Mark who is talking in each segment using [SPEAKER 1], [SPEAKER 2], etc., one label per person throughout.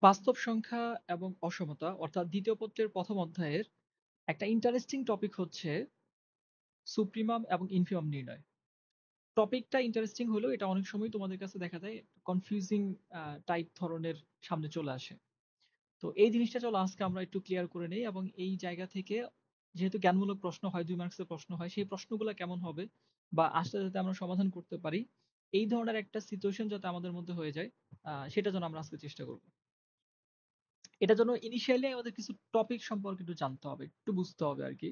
[SPEAKER 1] বাস্তব সংখ্যা এবং অসমতা অর্থাৎ দ্বিতীয় পত্রের প্রথম অধ্যায়ের একটা ইন্টারেস্টিং টপিক হচ্ছে সুপ্রিমাম এবং ইনফিমাম নির্ণয়। টপিকটা ইন্টারেস্টিং হলেও এটা অনেক সময় তোমাদের কাছে দেখা যায় কনফিউজিং টাইপ ধরনের সামনে চলে আসে। তো এই জিনিসটা চলো আজকে আমরা একটু ক্লিয়ার করে নেই এবং এই জায়গা থেকে যেহেতু জ্ঞানমূলক প্রশ্ন হয় 2 মার্কসের প্রশ্ন হয় সেই প্রশ্নগুলো কেমন হবে বা আসলে যাতে আমরা সমাধান করতে পারি এই ধরনের একটা সিচুয়েশন যাতে আমাদের মধ্যে হয়ে যায় সেটা যেন আমরা আজকে চেষ্টা করব। এটার জন্য ইনিশিয়ালি আমাদের কিছু টপিক সম্পর্কে একটু জানতে হবে, একটু বুঝতে হবে আরকি।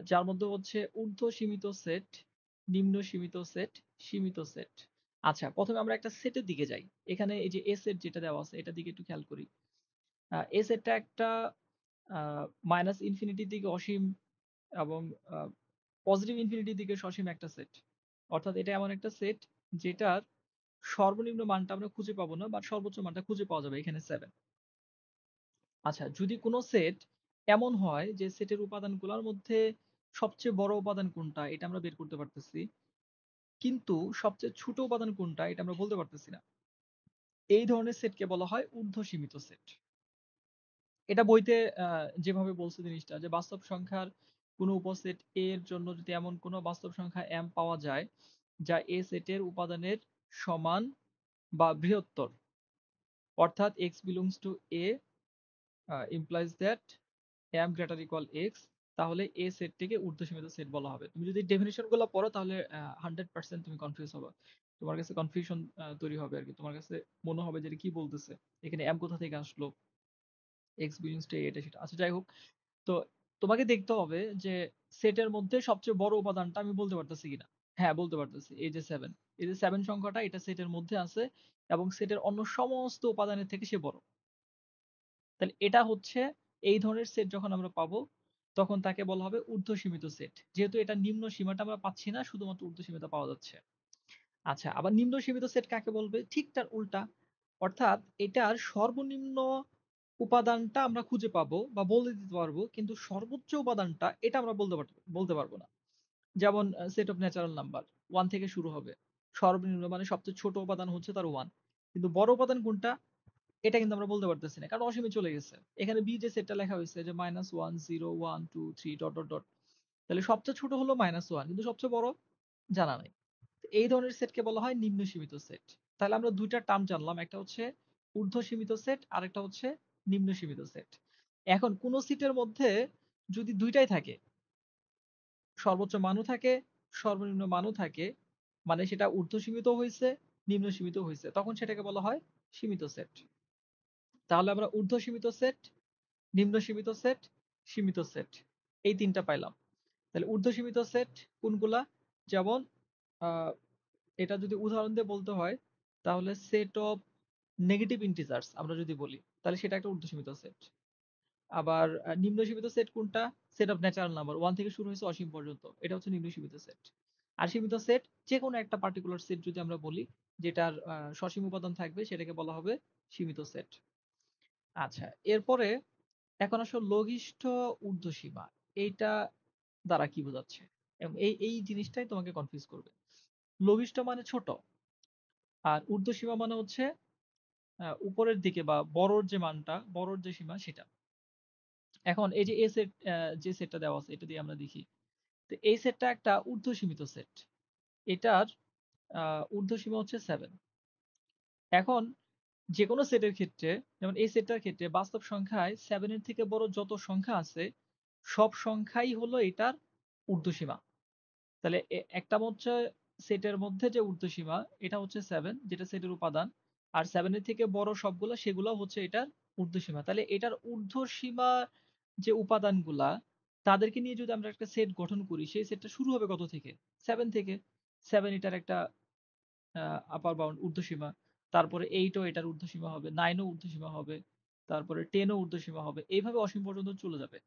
[SPEAKER 1] যার মধ্যে হচ্ছে ঊর্ধ্ব সীমিত সেট, নিম্ন সীমিত সেট, সীমিত সেট। আচ্ছা, ১ম এ আমরা একটা সেটের দিকে যাই। এখানে এই যে A সেট যেটা দেওয়া আছে এটার দিকে একটু খেয়াল করি। A সেটটা একটা আ মাইনাস ইনফিনিটির দিকে অসীম এবং আ পজিটিভ ইনফিনিটির দিকে সসীম একটা সেট। অর্থাৎ এটা এমন একটা সেট যেটার সর্বনিম্ন মানটা আমরা খুঁজে পাবো না বাট সর্বোচ্চ মানটা খুঁজে পাওয়া যাবে এখানে 7। আচ্ছা, যদি কোনো সেট এমন হয় যে সেটের উপাদানগুলোর মধ্যে সবচেয়ে বড় উপাদান কোনটা এটা আমরা বের করতে পারতেছি, কিন্তু সবচেয়ে ছোট উপাদান কোনটা এটা আমরা বলতে পারতেছি না। এই ধরনের সেটকে বলা হয় ঊর্ধ্ব সীমিত সেট। এটা বইতে যেভাবে বলছে জিনিসটা যে বাস্তব সংখ্যার কোনো উপসেট A এর জন্য যদি এমন কোনো বাস্তব সংখ্যা m পাওয়া যায় যা A সেটের উপাদানের সমান বা বৃহত্তর, অর্থাৎ x belongs to A implies that m greater equal x, তাহলে A সেটটিকে ঊর্ধ্বসীমিত সেট বলা হবে। তুমি যদি ডেফিনিশন গুলো পড়ো তাহলে 100% তুমি কনফিউজ হবে। তোমার কাছে কনফিউশন তৈরি হবে আরকি। তোমার কাছে মনে হবে যে এটা কি বলতেছে? এখানে m কোথা থেকে আসলো? x belongs to A এটা সেটা। আচ্ছা যাই হোক। তো তোমাকে দেখতে হবে যে সেটের মধ্যে সবচেয়ে বড় উপাদানটা আমি বলতে পারতেছি কিনা। হ্যাঁ, বলতে পারতেছি। এই যে 7। এই যে 7 সংখ্যাটা এটা সেটের মধ্যে আছে এবং সেটের অন্য সমস্ত উপাদানের থেকে সে বড়। তাহলে এটা হচ্ছে এই ধরনের সেট যখন আমরা পাবো তখন তাকে বলা হবে ঊর্ধ্ব সীমিত সেট। যেহেতু এটা নিম্ন সীমাটা আমরা পাচ্ছি না, শুধুমাত্র ঊর্ধ্ব সীমাটা পাওয়া যাচ্ছে। আচ্ছা, আবার নিম্ন সীমিত সেট কাকে বলবে? ঠিক তার উল্টা। অর্থাৎ এটার সর্বনিম্ন উপাদানটা আমরা খুঁজে পাবো বা বলে দিতে পারবো, কিন্তু সর্বোচ্চ উপাদানটা এটা আমরা বলতে পারবো না। যেমন সেট অফ ন্যাচারাল নাম্বার 1 থেকে শুরু হবে। সর্বনিম্ন মানে সবচেয়ে ছোট উপাদান হচ্ছে তার 1। কিন্তু বড় উপাদান কোনটা এটা কিন্তু আমরা বলতে পারতেছি না, কারণ অসীমে চলে গেছে। এখানে বি যে সেটটা লেখা হয়েছে যে -1 0 1 2 3 ডট ডট ডট, তাহলে সবচেয়ে ছোট হলো -1 কিন্তু সবচেয়ে বড় জানা নাই। এই ধরনের সেটকে বলা হয় নিম্ন সীমিত সেট। তাহলে আমরা দুইটা টার্ম জানলাম, একটা হচ্ছে ঊর্ধ্ব সীমিত সেট আর একটা হচ্ছে নিম্ন সীমিত সেট। এখন কোন সেটের মধ্যে যদি দুইটাই থাকে, সর্বোচ্চ মানও থাকে, সর্বনিম্ন মানও থাকে, মানে সেটা ঊর্ধ্ব সীমিত হইছে, নিম্ন সীমিত হইছে, তখন সেটাকে বলা হয় সীমিত সেট। তাহলে আমরা ঊর্ধ্ব সীমিত সেট, নিম্ন সীমিত সেট, সীমিত সেট এই ৩ টা পাইলাম। তাহলে ঊর্ধ্ব সীমিত সেট কোনগুলা? যেমন আ এটা যদি উদাহরণ দিয়ে বলতে হয় তাহলে সেট অফ নেগেটিভ ইন্টিজার্স আমরা যদি বলি তাহলে সেটা একটা ঊর্ধ্ব সীমিত সেট। আবার নিম্ন সীমিত সেট কোনটা? সেট অফ ন্যাচারাল নাম্বার 1 থেকে শুরু হয়েছে অসীম পর্যন্ত। এটা হচ্ছে নিম্ন সীমিত সেট। আর সীমিত সেট যেকোনো একটা পার্টিকুলার সেট যদি আমরা বলি যেটার সসীম উপাদান থাকবে সেটাকে বলা হবে সীমিত সেট। আচ্ছা, এরপরে এখন আসো লঘিষ্ঠ ঊর্ধ্বসীমা। এইটা দ্বারা কি বোঝাচ্ছে? এবং এই জিনিসটাই তোমাকে কনফিউজ করবে। লঘিষ্ঠ মানে ছোট, আর ঊর্ধ্বসীমা মানে হচ্ছে উপরের দিকে বা বড়র যে মানটা, বড়র যে সীমা সেটা। এখন এই যে এ সেট যে সেটটা দেওয়া আছে এটা দিয়ে আমরা দেখি। তো এই সেটটা একটা ঊর্ধ্বসীমিত সেট। এটার ঊর্ধ্বসীমা হচ্ছে 7। এখন যেকোনো সেটের ক্ষেত্রে, যেমন এই সেটটার ক্ষেত্রে বাস্তব সংখ্যায় 7 এর থেকে বড় যত সংখ্যা আছে সব সংখ্যাই হলো এটার ঊর্ধ্বসীমা। তাহলে একটা হচ্ছে সেটের মধ্যে যে ঊর্ধ্বসীমা এটা হচ্ছে 7 যেটা সেটের উপাদান, আর 7 এর থেকে বড় সবগুলো সেগুলো হচ্ছে এটার ঊর্ধ্বসীমা। তাহলে এটার ঊর্ধ্বসীমা যে উপাদানগুলা তাদেরকে নিয়ে যদি আমরা একটা সেট গঠন করি সেই সেটটা শুরু হবে কত থেকে? 7 থেকে। 7 এটার একটা আপার বাউন্ড ঊর্ধ্বসীমা। তারপরে 8 ও এটার ঊর্ধ্বসীমা হবে, 9 ও ঊর্ধ্বসীমা হবে, তারপরে 10 ও ঊর্ধ্বসীমা হবে। এইভাবে অসীম পর্যন্ত চলে যাবে।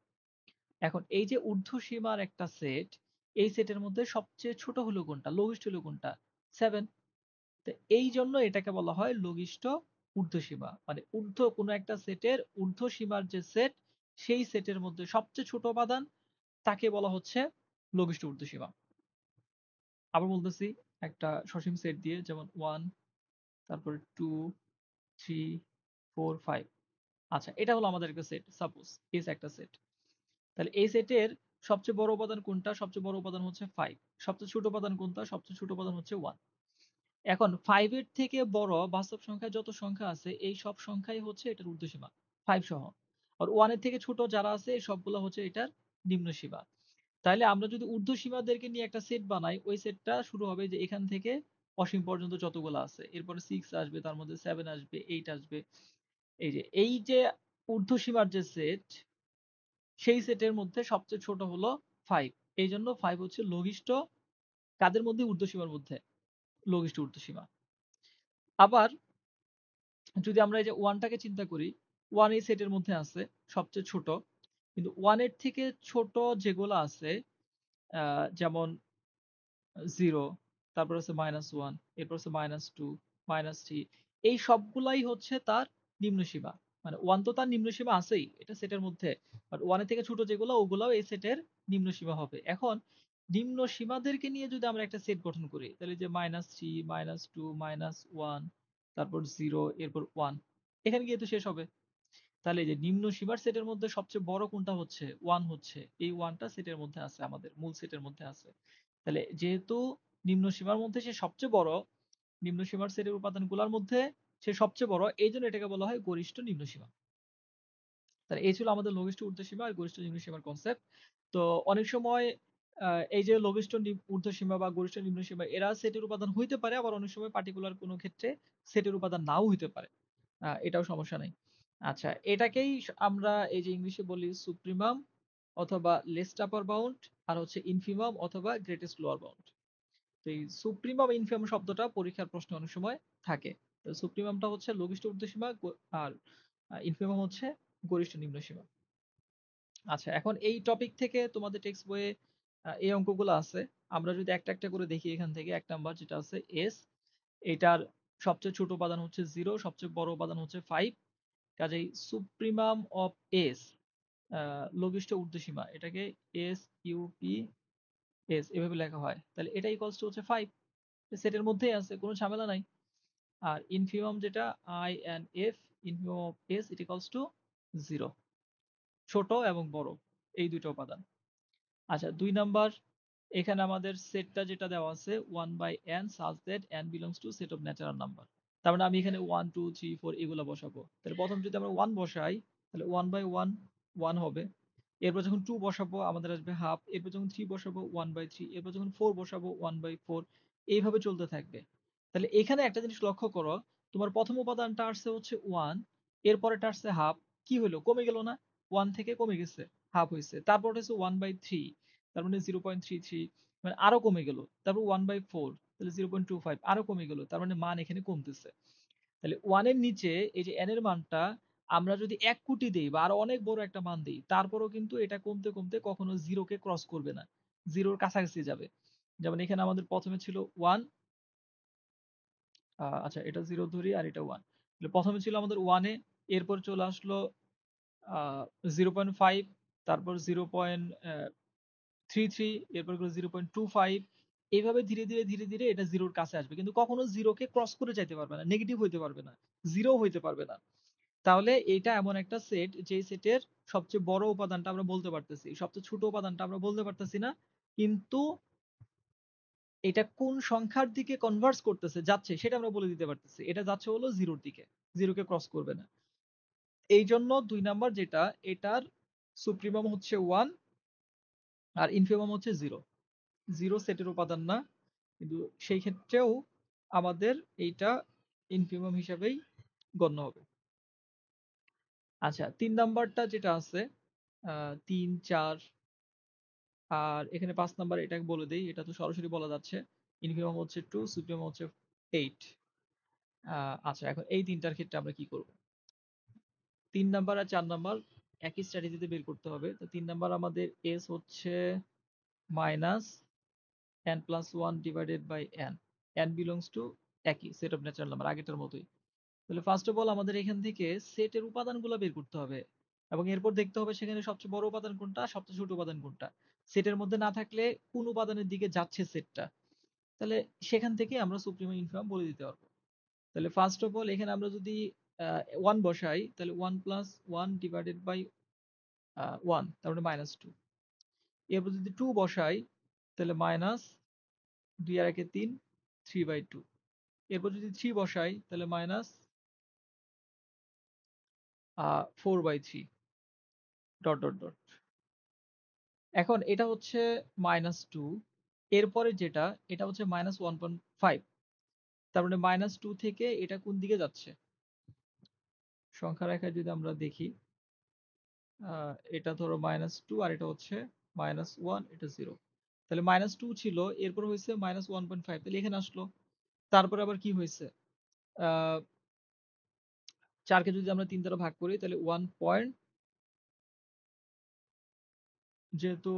[SPEAKER 1] এখন এই যে ঊর্ধ্বসীমার একটা সেট, এই সেটের মধ্যে সবচেয়ে ছোট হলো কোনটা? লঘিষ্ঠ হলো কোনটা? 7। তো এই জন্য এটাকে বলা হয় লঘিষ্ঠ ঊর্ধ্বসীমা। মানে কোনো একটা সেটের ঊর্ধ্বসীমার যে সেট, সেই সেটের মধ্যে সবচেয়ে ছোট উপাদান তাকে বলা হচ্ছে লঘিষ্ঠ ঊর্ধ্বসীমা। আবার বলতেছি একটা সসীম সেট দিয়ে, যেমন 1, তারপরে 2, 3, 4 5। আচ্ছা, এটা হলো আমাদের একটা সেট। সাপোজ এস একটা সেট। তাহলে এই সেটের সবচেয়ে বড় উপাদান কোনটা? সবচেয়ে বড় উপাদান হচ্ছে 5। সবচেয়ে ছোট উপাদান কোনটা? সবচেয়ে ছোট উপাদান হচ্ছে 1। এখন 5 এর থেকে বড় বাস্তব সংখ্যা যত সংখ্যা আছে এই সব সংখ্যাই হচ্ছে এটার ঊর্ধ্বসীমা 5 সহ। আর 1 এর থেকে ছোট যারা আছে এই সবগুলো হচ্ছে এটার নিম্ন সীমা। তাহলে আমরা যদি ঊর্ধ্বসীমাদেরকে নিয়ে একটা সেট বানাই, ওই সেটটা শুরু হবে যে এখান থেকে অসীম পর্যন্ত যতগুলো আছে। এরপরে 6 আসবে, তার মধ্যে 7 আসবে, 8 আসবে। এই যে ঊর্ধ্বসীমার যে সেট, সেই সেটের মধ্যে সবচেয়ে ছোট হলো 5। এই জন্য 5 হচ্ছে লঘিষ্ঠ কাদের মধ্যে? ঊর্ধ্বসীমার মধ্যে, লঘিষ্ঠ ঊর্ধ্বসীমা। আবার যদি আমরা এই যে 1টাকে চিন্তা করি, 1 এই সেটের মধ্যে আছে সবচেয়ে ছোট। কিন্তু 1 এর থেকে ছোট যেগুলো আছে, যেমন 0, তারপর হচ্ছে -1, এরপর হচ্ছে -2, -3, এই সবগুলাই হচ্ছে তার নিম্ন সীমা। মানে 1 তো তার নিম্ন সীমা আছেই, এটা সেটের মধ্যে। বাট 1 এর থেকে ছোট যেগুলো ওগুলাও এই সেটের নিম্ন সীমা হবে। এখন নিম্ন সীমাদেরকে নিয়ে যদি আমরা একটা সেট গঠন করি, তাহলে যে -3, -2, -1, তারপর 0, এরপর 1, এখানে গিয়ে তো শেষ হবে। তাহলে এই যে নিম্ন সীমার সেটের মধ্যে সবচেয়ে বড় কোনটা হচ্ছে? 1 হচ্ছে। এই 1টা সেটের মধ্যে আছে, আমাদের মূল সেটের মধ্যে আছে। তাহলে যেহেতু নিম্ন সীমার মধ্যে সে সবচেয়ে বড়, নিম্ন সীমার সেটের উপাদানগুলোর মধ্যে সে সবচেয়ে বড়, এই জন্য এটাকে বলা হয় গরিষ্ঠ নিম্ন সীমা। তাহলে এই ছিল আমাদের লঘিষ্ঠ ঊর্ধ্বসীমা আর গরিষ্ঠ নিম্ন সীমার কনসেপ্ট। তো অনেক সময় এই যে লঘিষ্ঠ ঊর্ধ্বসীমা বা গরিষ্ঠ নিম্ন সীমা এরা সেটের উপাদান হইতে পারে, আবার অনেক সময় পার্টিকুলার কোনো ক্ষেত্রে সেটের উপাদান নাও হইতে পারে। এটাও সমস্যা নেই। আচ্ছা, এটাকেই আমরা এই যে ইংলিশে বলি সুপ্রিমাম অথবা লেস্ট আপার বাউন্ড, আর হচ্ছে ইনফিমাম অথবা গ্রেটেস্ট লোয়ার বাউন্ড। তো এই সুপ্রিমাম ইনফিমাম শব্দটা পরীক্ষার প্রশ্নে অনেক সময় থাকে। তো সুপ্রিমামটা হচ্ছে লঘিষ্ঠ ঊর্ধ্বসীমা, আর ইনফিমাম হচ্ছে গরিষ্ঠ নিম্ন সীমা। আচ্ছা, এখন এই টপিক থেকে তোমাদের টেক্সট বইয়ে এই অঙ্কগুলো আছে। আমরা যদি একটা একটা করে দেখি, এখান থেকে 1 নাম্বার যেটা আছে এস, এটার সবচেয়ে ছোট উপাদান হচ্ছে 0, সবচেয়ে বড় উপাদান হচ্ছে 5। কাজেই সুপ্রিমাম অফ এস, লঘিষ্ঠ ঊর্ধ্বসীমা, এটাকে এস ইউ পি এস এভাবে লেখা হয়। তাহলে এটা ইকুয়ালস টু হচ্ছে 5, সেটের মধ্যেই আছে, কোনো ঝামেলা নাই। আর ইনফিমাম যেটা I and F, infimum of S it equals to 0, ছোট এবং বড় এই দুটো উপাদান। আচ্ছা, 2 নাম্বার, এখানে আমাদের সেটটা যেটা দেওয়া আছে 1/n such that n belongs to set of natural number। তার মানে আমি এখানে 1 2 3 4 এগুলো বসাবো। তাহলে প্রথম যদি আমরা 1 বসাই, তাহলে 1/1 1 হবে। এরপর যখন 2 বসাবো আমাদের আসবে হাফ। এরপর যখন 3 বসাবো 1/3। এরপর যখন 4 বসাবো 1/4। এইভাবে চলতে থাকবে। তাহলে এখানে একটা জিনিস লক্ষ্য করো, তোমার প্রথম উপাদানটা আসছে হচ্ছে 1, এরপরেটা আসছে হাফ। কি হলো? কমে গেল না? 1 থেকে কমে গেছে, হাফ হয়েছে। তারপর হচ্ছে 1/3, তার মানে 0.33, মানে আরো কমে গেল। তারপর 1/4, তাহলে 0.25, আরো কমে গেল। তার মানে মান এখানে কমতেছে। তাহলে 1 এর নিচে এই যে n এর মানটা আমরা যদি 1 কোটি দেই বা আরো অনেক বড় একটা মান দেই, তারপরেও কিন্তু এটা কমতে কমতে কখনো 0 কে ক্রস করবে না, 0 এর কাছাকাছি যাবে। যেমন এখানে আমাদের প্রথমে ছিল 1, আচ্ছা এটা 0 ধরি আর এটা 1। তাহলে প্রথমে ছিল আমাদের 1 এ, এরপর চলে আসলো 0.5, তারপর 0.33, এরপর 0.25। এইভাবে ধীরে ধীরে ধীরে ধীরে এটা 0-র কাছে আসবে, কিন্তু কখনো 0 কে ক্রস করে যাইতে পারবে না, নেগেটিভ হইতে পারবে না, 0 হইতে পারবে না। তাহলে এটা এমন একটা সেট, যে সেটের সবচেয়ে বড় উপাদানটা আমরা বলতে পারতেছি, সবচেয়ে ছোট উপাদানটা আমরা বলতে পারতেছি না। কিন্তু এটা কোন সংখ্যার দিকে কনভার্জ করতেছে, যাচ্ছে, সেটা আমরা বলে দিতে পারতেছি। এটা যাচ্ছে হলো 0-র দিকে, 0 কে ক্রস করবে না। এই জন্য 2 নাম্বার যেটা, এটার সুপ্রিমাম হচ্ছে 1 আর ইনফিমাম হচ্ছে 0। 0 সেটের উপাদান না, কিন্তু সেই ক্ষেত্রেও আমাদের এইটা ইনফিমাম হিসাবেই গণ্য হবে। আচ্ছা, 3 নাম্বারটা যেটা আছে 3 4, আর এখানে 5 নাম্বার, এটাকে বলে দেই, এটা তো সরাসরি বলা যাচ্ছে। ইনফিমাম হচ্ছে 2, সুপ্রিমাম হচ্ছে 8। আচ্ছা, এখন এই তিনটার ক্ষেত্রে আমরা কি করব? 3 নাম্বার আর 4 নাম্বার একই স্ট্র্যাটেজিতে বের করতে হবে। তো 3 নাম্বার আমাদের এস হচ্ছে minus n plus 1 divided by n, n belongs to একই সেট অফ ন্যাচারাল নাম্বার, আগেরটার মতোই। তাহলে ফার্স্ট অফ অল আমাদের এখান থেকে সেটের উপাদানগুলো বের করতে হবে, এবং এরপর দেখতে হবে সেখানে সবচেয়ে বড় উপাদান কোনটা, সবচেয়ে ছোট উপাদান কোনটা। সেটের মধ্যে না থাকলে কোন উপাদানের দিকে যাচ্ছে সেটটা, তাহলে সেখান থেকে আমরা সুপ্রিম ইনফিমাম বলে দিতে পারবো। তাহলে ফার্স্ট অফ অল এখানে আমরা যদি ওয়ান বসাই তাহলে 1 + 1 ডিভাইডেড বাই 1, তার মানে -2। এরপর যদি 2 বসাই তাহলে মাইনাস 2 আর 1 3, 3/2। এরপর যদি 3 বসাই তাহলে মাইনাস 4/3 ডট ডট ডট। এখন এটা হচ্ছে -2, এরপরে যেটা এটা হচ্ছে -1.5। তার মানে -2 থেকে এটা কোন দিকে যাচ্ছে? সংখ্যা রেখায় যদি আমরা দেখি, এটা ধরো -2 আর এটা হচ্ছে -1, এটা 0। তাহলে -2 ছিল, এরপর হয়েছে -1.5, তাহলে এখানে আসলো। তারপর আবার কি হয়েছে? 4 কে যদি আমরা 3 দ্বারা ভাগ করি তাহলে 1 পয়েন্ট, যেহেতু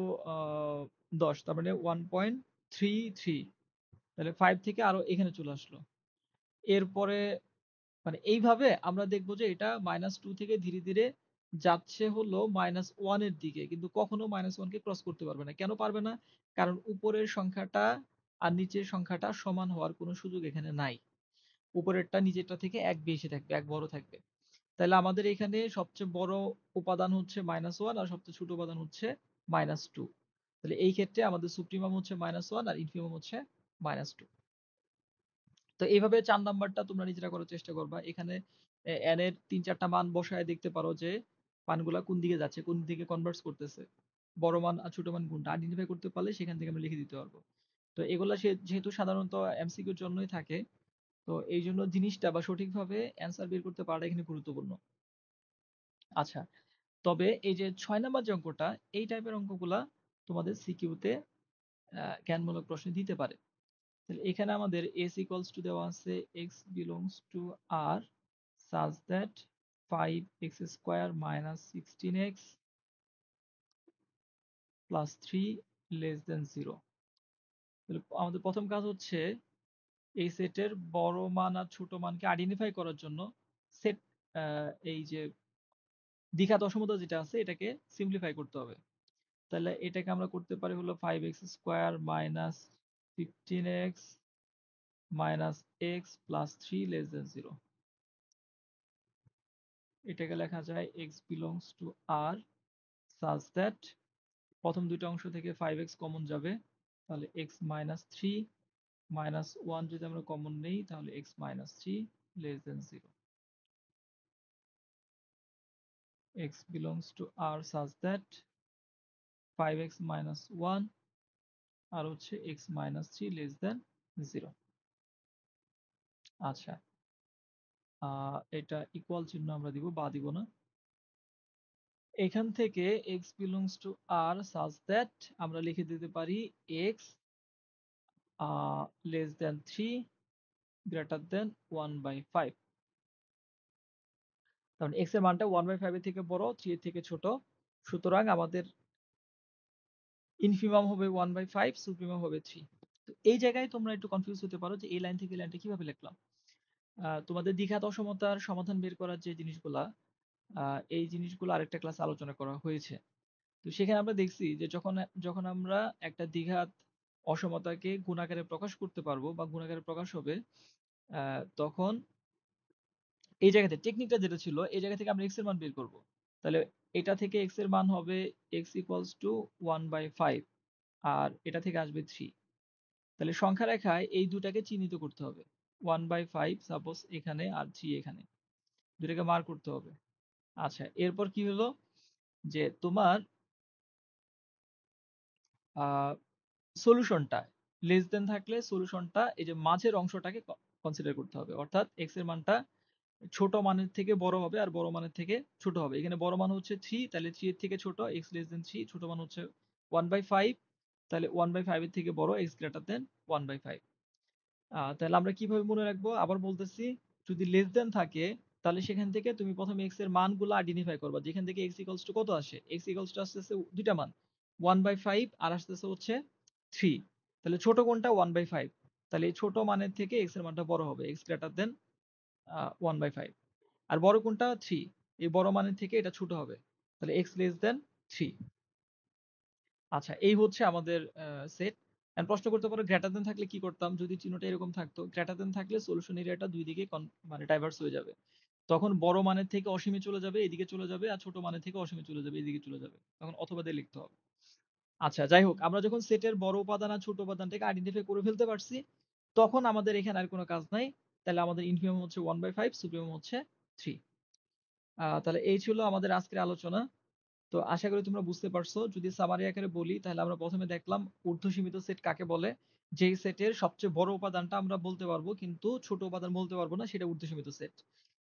[SPEAKER 1] 10, তার মানে 1.33, তাহলে 5 থেকে আরো এখানে চলে আসলো। এরপরে মানে এইভাবে আমরা দেখবো যে এটা -2 থেকে ধীরে ধীরে যাচ্ছে হলো -1 এর দিকে, কিন্তু কখনো -1 কে ক্রস করতে পারবে না। কেন পারবে না? কারণ উপরের সংখ্যাটা আর নিচের সংখ্যাটা সমান হওয়ার কোনো সুযোগ এখানে নাই। উপরেরটা নিচেরটা থেকে 1 বেশি থাকবে, 1 বড় থাকবে। তাহলে আমাদের এখানে সবচেয়ে বড় উপাদান হচ্ছে -1 আর সবচেয়ে ছোট উপাদান হচ্ছে -2। তাহলে এই ক্ষেত্রে আমাদের সুপ্রিমাম হচ্ছে -1 আর ইনফিমাম হচ্ছে -2। তো এইভাবে 4 নাম্বারটা তোমরা নিজেরা করার চেষ্টা করবা। এখানে n এর 3-4টা মান বসায় দেখতে পারো যে মানগুলা কোন দিকে যাচ্ছে, কোন দিকে কনভার্জ করতেছে। বড় মান আর ছোট মান কোনটা আইডেন্টিফাই করতে পারলে সেখান থেকে আমরা লিখে দিতে পারবো। তো এগুলা যেহেতু সাধারণত এমসিকিউর জন্যই থাকে, তো এই জন্য জিনিসটা বা সঠিকভাবে অ্যান্সার বের করতে পারাটা এখানে গুরুত্বপূর্ণ। আচ্ছা, তবে এই যে 6 নাম্বার যে অঙ্কটা, এই টাইপের অঙ্কগুলা তোমাদের সিকিউতে জ্ঞানমূলক প্রশ্নে দিতে পারে। তাহলে এখানে আমাদের s equals to দেওয়া আছে x belongs to R such that 5x square minus 16x plus 3 less than 0। তাহলে আমাদের প্রথম কাজ হচ্ছে এই সেটের বড় মান আর ছোট মানকে আইডেন্টিফাই করার জন্য সেট, এই যে দ্বিঘাত অসমতা যেটা আছে এটাকে সিম্পলিফাই করতে হবে। তাহলে এটাকে আমরা করতে পারি হলো 5x square minus 15x minus x plus 3 less than 0। এটাকে লেখা যায় x belongs to R such that প্রথম দুইটা অংশ থেকে 5x কমন যাবে, তাহলে x মাইনাস 3 মাইনাস 1 যদি আমরা কমন নেই তাহলে x minus 3 less than 0। x belongs to R such that 5x minus 1 আর হচ্ছে x minus 3 less than 0। আচ্ছা, এটা ইকুয়াল চিহ্ন আমরা দিব, বা দিব না। এখান থেকে x belongs to R such that আমরা লিখে দিতে পারি x less than 3 greater than 1/5। কারণ x এর মানটা 1/5 এর থেকে বড়, 3 এর থেকে ছোট, সুতরাং আমাদের ইনফিমাম হবে 1/5, সুপ্রিমাম হবে 3। তো এই জায়গায় তোমরা একটু কনফিউজ হতে পারো যে এই লাইন থেকে লাইনটা কিভাবে লিখলাম। তোমাদের দ্বিঘাত অসমতার সমাধান বের করার যে জিনিসগুলা, এই জিনিসগুলো আরেকটা ক্লাসে আলোচনা করা হয়েছে। তো সেখানে আমরা দেখছি যে যখন যখন আমরা একটা দ্বিঘাত অসমতাকে গুণাকারে প্রকাশ করতে পারবো বা গুণাকারে প্রকাশ হবে, তখন এই জায়গাতে টেকনিকটা যেটা ছিল এই জায়গা থেকে আমরা x এর মান বের করব। তাহলে এটা থেকে x এর মান হবে x equals to 1/5 আর এটা থেকে আসবে 3। তাহলে সংখ্যা রেখায় এই দুটাকে চিহ্নিত করতে হবে, 1/5 সাপোজ এখানে আর 3 এখানে, দুটাকে মার্ক করতে হবে। আচ্ছা, এরপর কি হলো যে তোমার সলিউশনটা লেস দেন থাকলে সলিউশনটা এই যে মাঝের অংশটাকে কনসিডার করতে হবে, অর্থাৎ x এর মানটা ছোট মানের থেকে বড় হবে আর বড় মানের থেকে ছোট হবে। এখানে বড় মান হচ্ছে 3, তাহলে 3 এর থেকে ছোট x less than 3, ছোট মান হচ্ছে 1/5, তাহলে 1/5 এর থেকে বড় x greater than 1/5। তাহলে আমরা কিভাবে মনে রাখবো, আবার বলতেছি, যদি লেস দেন থাকে তাহলে সেখান থেকে তুমি প্রথমে x এর মানগুলো আইডেন্টিফাই করবা, যেখান থেকে x ইকুয়ালস টু কত আসে, x ইকুয়ালস টু আসতেছে দুইটা মান, 1/5 আর আসতেছে হচ্ছে 3। তাহলে ছোট কোনটা, 1/5, তাহলে এই ছোট মানের থেকে x এর মানটা বড় হবে, x গ্রেটার দেন 1/5। আর বড় কোনটা, 3, এই বড় মানের থেকে এটা ছোট হবে, তাহলে x লেস দেন 3। আচ্ছা, এই হচ্ছে আমাদের সেট। এন্ড প্রশ্ন করতে পারো গ্রেটার দেন থাকলে কি করতাম, যদি চিহ্নটা এরকম থাকতো, গ্রেটার দেন থাকলে সলিউশন এরিয়াটা দুই দিকে মানে ডাইভার্স হয়ে যাবে। তখন বড় মানের থেকে অসীমে চলে যাবে, এদিকে চলে যাবে, আর ছোট মানের থেকে অসীমে চলে যাবে, এদিকে চলে যাবে। তখন অথবা দিয়ে লিখতে হবে। আচ্ছা, যাই হোক, আমরা যখন সেটের বড় উপাদান আর ছোট উপাদানটাকে আইডেন্টিফাই করে ফেলতে পারছি, তখন আমাদের এখানে আর কোনো কাজ নাই। তাহলে আমাদের ইনফিমাম হচ্ছে 1/5, সুপ্রিমাম হচ্ছে 3। তাহলে এই ছিল আমাদের আজকের আলোচনা। তো আশা করি তোমরা বুঝতে পারছো। যদি সামারি আকারে বলি, তাহলে আমরা প্রথমে দেখলাম ঊর্ধ্বসীমিত সেট কাকে বলে। যেই সেটের সবচেয়ে বড় উপাদানটা আমরা বলতে পারবো কিন্তু ছোট উপাদান বলতে পারবো না, সেটা ঊর্ধ্বসীমিত সেট।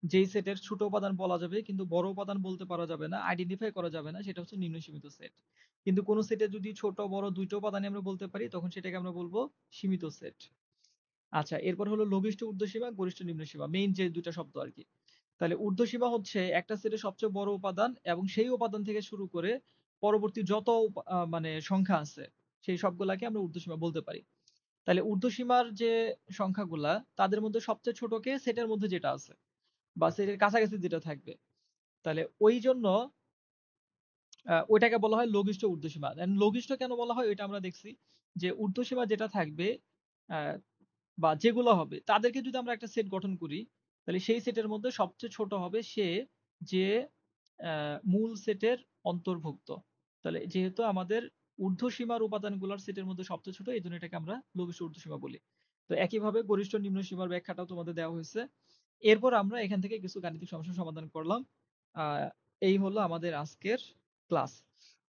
[SPEAKER 1] যেই সেটের ছোট উপাদান বলা যাবে কিন্তু বড় উপাদান বলতে পারা যাবে না, আইডেন্টিফাই করা যাবে না, সেটা হচ্ছে নিম্ন সীমিত সেট। কিন্তু কোন সেটে যদি ছোট বড় দুইটা উপাদানই আমরা বলতে পারি, তখন সেটাকে আমরা বলবো সীমিত সেট। আচ্ছা, এরপর হলো লঘিষ্ঠ ঊর্ধ্বসীমা, গরিষ্ঠ নিম্নসীমা, মেইন যে দুইটা শব্দ আর কি। তাহলে ঊর্ধ্বসীমা হচ্ছে একটা সেটের সবচেয়ে বড় উপাদান এবং সেই উপাদান থেকে শুরু করে পরবর্তী যত মানে সংখ্যা আছে, সেই সবগুলাকে আমরা ঊর্ধ্বসীমা বলতে পারি। তাহলে ঊর্ধ্বসীমার যে সংখ্যাগুলা, তাদের মধ্যে সবচেয়ে ছোটকে সেটের মধ্যে যেটা আছে বা সেটের কাছাকাছি যেটা থাকবে, তাহলে ওই জন্য ওইটাকে বলা হয় লঘিষ্ঠ ঊর্ধ্বসীমা। লঘিষ্ঠ কেন বলা হয় ওইটা আমরা দেখছি, যে ঊর্ধ্বসীমা যেটা থাকবে আহ, বা যেগুলো হবে তাদেরকে যদি আমরা একটা সেট গঠন করি, তাহলে সেই সেটের মধ্যে সবচেয়ে ছোট হবে সে যে মূল সেটের অন্তর্ভুক্ত। তাহলে যেহেতু আমাদের ঊর্ধ্বসীমার উপাদানগুলোর সেটের মধ্যে সবচেয়ে ছোট, এই জন্য এটাকে আমরা লঘিষ্ঠ ঊর্ধ্বসীমা বলি। তো একইভাবে গরিষ্ঠ নিম্ন সীমার ব্যাখ্যাটাও তোমাদের দেওয়া হয়েছে। এরপর আমরা এখান থেকে কিছু গাণিতিক সমস্যার সমাধান করলাম। আহ এই হলো আমাদের আজকের ক্লাস।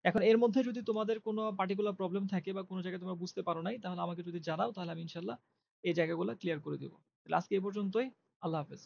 [SPEAKER 1] এখন এর মধ্যে যদি তোমাদের কোনো পার্টিকুলার প্রবলেম থাকে বা কোনো জায়গায় তোমরা বুঝতে পারো নাই, তাহলে আমাকে যদি জানাও, তাহলে আমি ইনশাল্লাহ এই জায়গাগুলো ক্লিয়ার করে দিব। তাহলে আজকে এই পর্যন্তই। আল্লাহ হাফেজ।